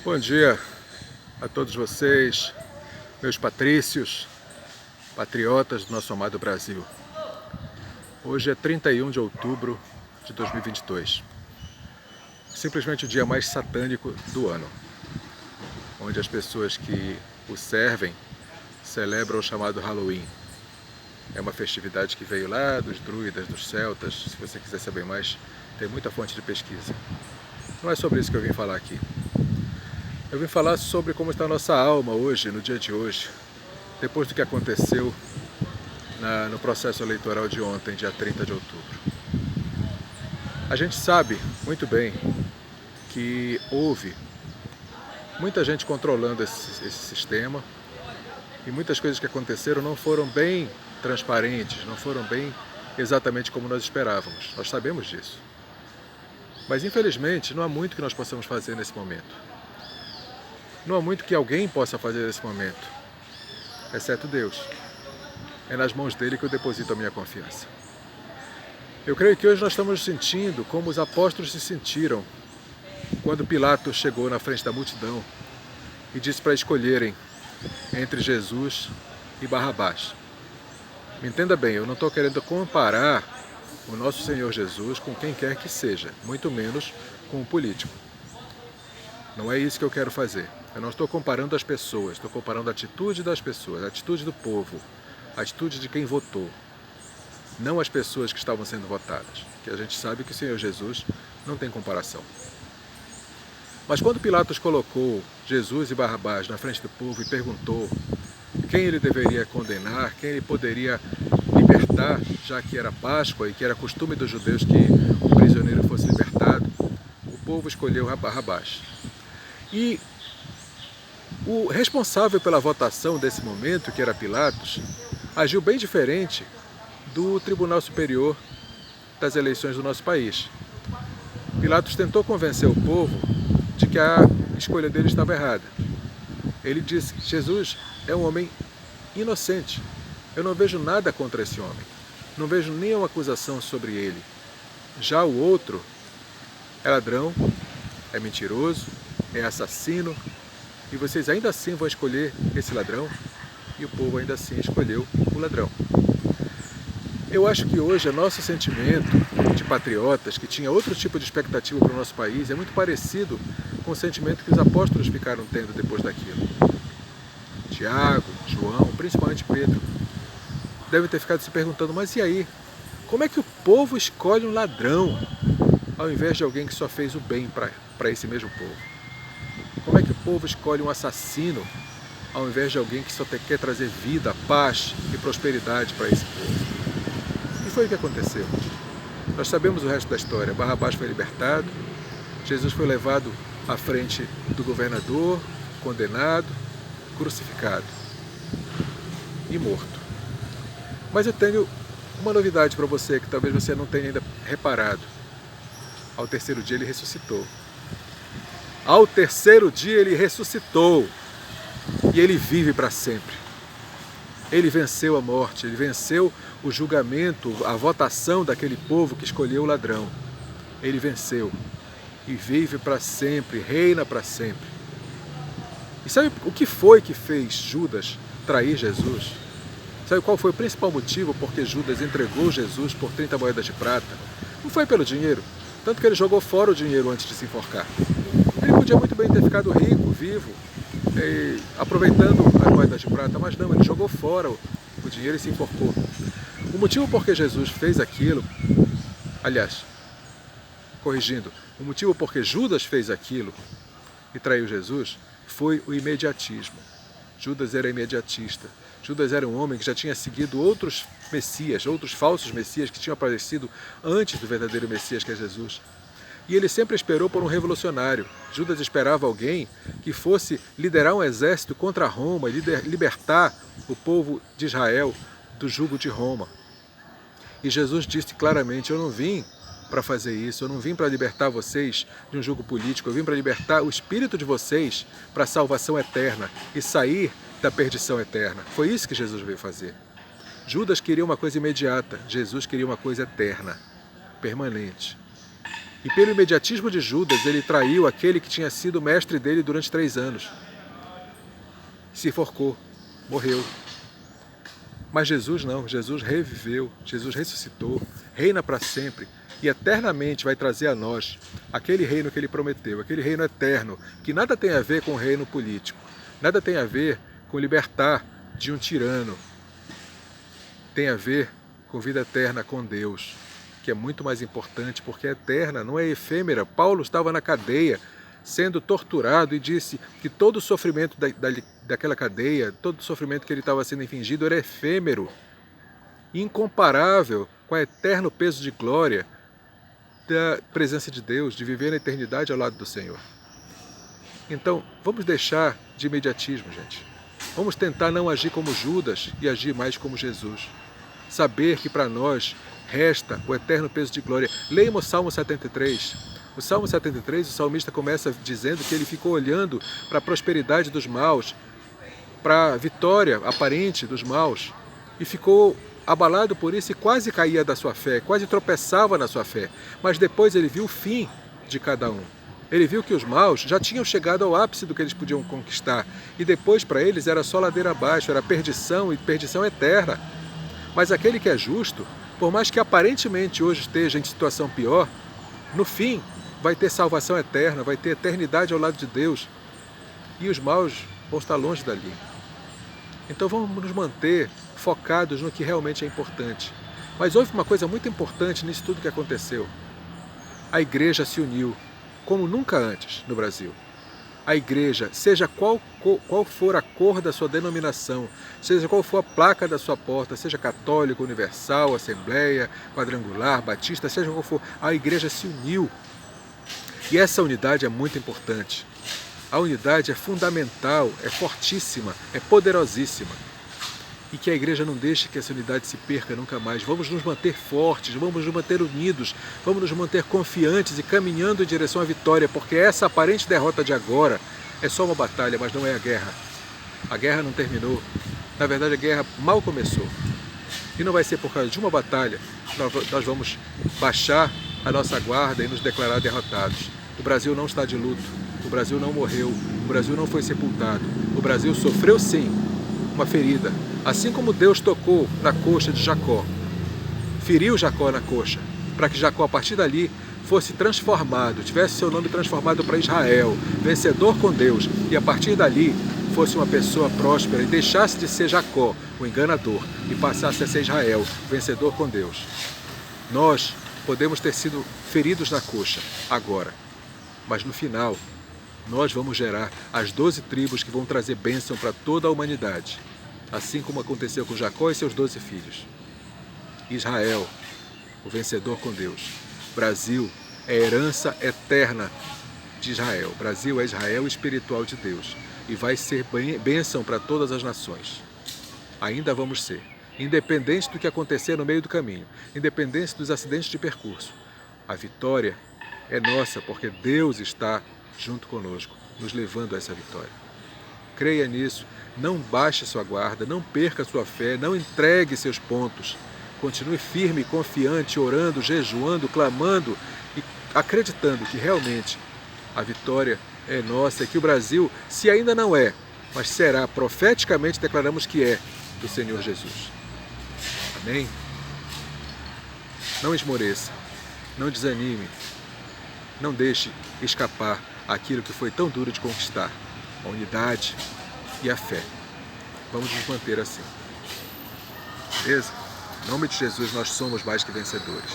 Bom dia a todos vocês, meus patrícios, patriotas do nosso amado Brasil. Hoje é 31 de outubro de 2022, simplesmente o dia mais satânico do ano, onde as pessoas que o servem celebram o chamado Halloween. É uma festividade que veio lá dos druidas, dos celtas. Se você quiser saber mais, tem muita fonte de pesquisa. Não é sobre isso que eu vim falar aqui. Eu vim falar sobre como está a nossa alma hoje, no dia de hoje, depois do que aconteceu no processo eleitoral de ontem, dia 30 de outubro. A gente sabe muito bem que houve muita gente controlando esse sistema e muitas coisas que aconteceram não foram bem transparentes, não foram bem exatamente como nós esperávamos. Nós sabemos disso. Mas infelizmente não há muito que nós possamos fazer nesse momento. Não há muito que alguém possa fazer nesse momento, exceto Deus. É nas mãos dele que eu deposito a minha confiança. Eu creio que hoje nós estamos sentindo como os apóstolos se sentiram quando Pilatos chegou na frente da multidão e disse para escolherem entre Jesus e Barrabás. Me entenda bem, eu não estou querendo comparar o nosso Senhor Jesus com quem quer que seja, muito menos com um político. Não é isso que eu quero fazer. Eu não estou comparando as pessoas, estou comparando a atitude das pessoas, a atitude do povo, a atitude de quem votou. Não as pessoas que estavam sendo votadas, que a gente sabe que o Senhor Jesus não tem comparação. Mas quando Pilatos colocou Jesus e Barrabás na frente do povo e perguntou quem ele deveria condenar, quem ele poderia libertar, já que era Páscoa e que era costume dos judeus que o prisioneiro fosse libertado, o povo escolheu Barrabás. E o responsável pela votação desse momento, que era Pilatos, agiu bem diferente do Tribunal Superior das eleições do nosso país. Pilatos tentou convencer o povo de que a escolha dele estava errada. Ele disse que Jesus é um homem inocente. Eu não vejo nada contra esse homem. Não vejo nenhuma acusação sobre ele. Já o outro é ladrão, é mentiroso, é assassino, e vocês ainda assim vão escolher esse ladrão, e o povo ainda assim escolheu o ladrão. Eu acho que hoje o nosso sentimento de patriotas, que tinha outro tipo de expectativa para o nosso país, é muito parecido com o sentimento que os apóstolos ficaram tendo depois daquilo. Tiago, João, principalmente Pedro, devem ter ficado se perguntando, mas e aí? Como é que o povo escolhe um ladrão, ao invés de alguém que só fez o bem para esse mesmo povo? Como é que o povo escolhe um assassino ao invés de alguém que só quer trazer vida, paz e prosperidade para esse povo? E foi o que aconteceu. Nós sabemos o resto da história. Barrabás foi libertado, Jesus foi levado à frente do governador, condenado, crucificado e morto. Mas eu tenho uma novidade para você que talvez você não tenha ainda reparado. Ao terceiro dia ele ressuscitou. Ao terceiro dia ele ressuscitou e ele vive para sempre. Ele venceu a morte, ele venceu o julgamento, a votação daquele povo que escolheu o ladrão. Ele venceu e vive para sempre, reina para sempre. E sabe o que foi que fez Judas trair Jesus? Sabe qual foi o principal motivo por que Judas entregou Jesus por 30 moedas de prata? Não foi pelo dinheiro, tanto que ele jogou fora o dinheiro antes de se enforcar. Ele podia muito bem ter ficado rico, vivo, aproveitando as moedas de prata, mas não, ele jogou fora o dinheiro e se enforcou. O motivo por que Jesus fez aquilo, aliás, corrigindo, o motivo por que Judas fez aquilo e traiu Jesus foi o imediatismo. Judas era imediatista. Judas era um homem que já tinha seguido outros messias, outros falsos messias que tinham aparecido antes do verdadeiro Messias, que é Jesus. E ele sempre esperou por um revolucionário. Judas esperava alguém que fosse liderar um exército contra Roma e libertar o povo de Israel do jugo de Roma. E Jesus disse claramente, eu não vim para fazer isso, eu não vim para libertar vocês de um jugo político, eu vim para libertar o espírito de vocês para a salvação eterna e sair da perdição eterna. Foi isso que Jesus veio fazer. Judas queria uma coisa imediata, Jesus queria uma coisa eterna, permanente. E pelo imediatismo de Judas, ele traiu aquele que tinha sido mestre dele durante 3 anos. Se enforcou, morreu. Mas Jesus não, Jesus reviveu, Jesus ressuscitou, reina para sempre e eternamente vai trazer a nós aquele reino que ele prometeu, aquele reino eterno, que nada tem a ver com o reino político, nada tem a ver com libertar de um tirano, tem a ver com vida eterna com Deus, que é muito mais importante porque é eterna, não é efêmera. Paulo estava na cadeia, sendo torturado, e disse que todo o sofrimento daquela cadeia, todo o sofrimento que ele estava sendo infligido era efêmero, incomparável com o eterno peso de glória da presença de Deus, de viver na eternidade ao lado do Senhor. Então, vamos deixar de imediatismo, gente. Vamos tentar não agir como Judas e agir mais como Jesus. Saber que para nós resta o eterno peso de glória. Leia-nos o Salmo 73. O Salmo 73, o salmista começa dizendo que ele ficou olhando para a prosperidade dos maus, para a vitória aparente dos maus, e ficou abalado por isso e quase caía da sua fé, quase tropeçava na sua fé. Mas depois ele viu o fim de cada um. Ele viu que os maus já tinham chegado ao ápice do que eles podiam conquistar, e depois para eles era só ladeira abaixo, era perdição e perdição eterna. Mas aquele que é justo, por mais que aparentemente hoje esteja em situação pior, no fim vai ter salvação eterna, vai ter eternidade ao lado de Deus, e os maus vão estar longe dali. Então vamos nos manter focados no que realmente é importante. Mas houve uma coisa muito importante nisso tudo que aconteceu. A igreja se uniu, como nunca antes no Brasil. A igreja, seja qual for a cor da sua denominação, seja qual for a placa da sua porta, seja católico, universal, assembleia, quadrangular, batista, seja qual for, a igreja se uniu. E essa unidade é muito importante. A unidade é fundamental, é fortíssima, é poderosíssima. E que a igreja não deixe que essa unidade se perca nunca mais. Vamos nos manter fortes, vamos nos manter unidos, vamos nos manter confiantes e caminhando em direção à vitória, porque essa aparente derrota de agora é só uma batalha, mas não é a guerra. A guerra não terminou. Na verdade, a guerra mal começou. E não vai ser por causa de uma batalha que nós vamos baixar a nossa guarda e nos declarar derrotados. O Brasil não está de luto, o Brasil não morreu, o Brasil não foi sepultado. O Brasil sofreu sim uma ferida, assim como Deus tocou na coxa de Jacó, feriu Jacó na coxa, para que Jacó a partir dali fosse transformado, tivesse seu nome transformado para Israel, vencedor com Deus, e a partir dali fosse uma pessoa próspera e deixasse de ser Jacó, o enganador, e passasse a ser Israel, vencedor com Deus. Nós podemos ter sido feridos na coxa agora, mas no final nós vamos gerar as 12 tribos que vão trazer bênção para toda a humanidade, assim como aconteceu com Jacó e seus 12 filhos. Israel, o vencedor com Deus. Brasil é herança eterna de Israel. Brasil é Israel espiritual de Deus e vai ser bênção para todas as nações. Ainda vamos ser, independente do que acontecer no meio do caminho, independente dos acidentes de percurso. A vitória é nossa porque Deus está junto conosco, nos levando a essa vitória. Creia nisso, não baixe sua guarda, não perca sua fé, não entregue seus pontos. Continue firme e confiante, orando, jejuando, clamando e acreditando que realmente a vitória é nossa e que o Brasil, se ainda não é, mas será, profeticamente declaramos que é, do Senhor Jesus. Amém? Não esmoreça, não desanime, não deixe escapar aquilo que foi tão duro de conquistar, a unidade e a fé. Vamos nos manter assim. Beleza? Em nome de Jesus, nós somos mais que vencedores.